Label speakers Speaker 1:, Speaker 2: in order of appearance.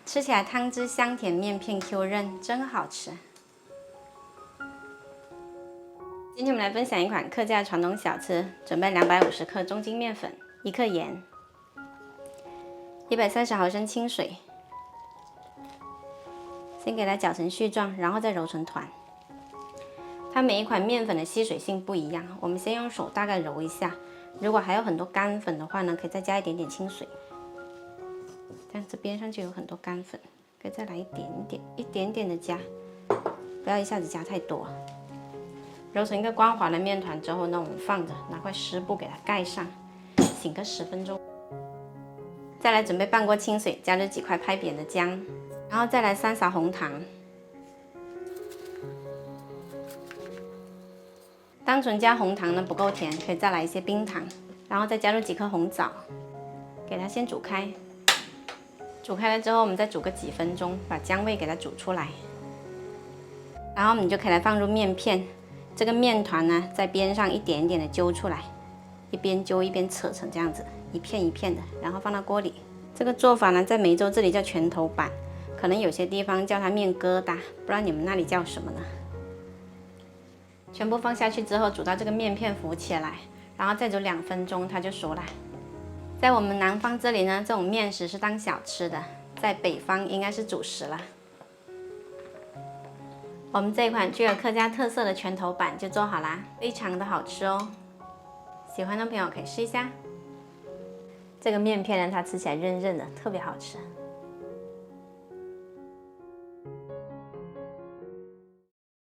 Speaker 1: 吃起来汤汁香甜，面片 Q 韧，真好吃。今天我们来分享一款客家传统小吃，准备250克中筋面粉，1克盐，130毫升清水，先给它搅成絮状，然后再揉成团。它每一款面粉的吸水性不一样，我们先用手大概揉一下。如果还有很多干粉的话呢，可以再加一点点清水。这样这边上就有很多干粉，可以再来一点点的加，不要一下子加太多。揉成一个光滑的面团之后呢，我们放着，拿块湿布给它盖上，醒个10分钟。再来准备半锅清水，加入几块拍扁的姜，然后再来3勺红糖。单纯加红糖呢不够甜，可以再来一些冰糖，然后再加入几颗红枣，给它先煮开。煮开了之后，我们再煮个几分钟，把姜味给它煮出来。然后我们就可以来放入面片，这个面团呢在边上一点一点的揪出来，一边揪一边扯成这样子，一片一片的，然后放到锅里。这个做法呢在梅州这里叫拳头板，可能有些地方叫它面疙瘩，不知道你们那里叫什么呢？全部放下去之后，煮到这个面片浮起来，然后再煮2分钟，它就熟了。在我们南方这里呢，这种面食是当小吃的，在北方应该是主食了。我们这一款具有客家特色的拳头板就做好啦，非常的好吃哦。喜欢的朋友可以试一下。这个面片呢，它吃起来韧韧的，特别好吃。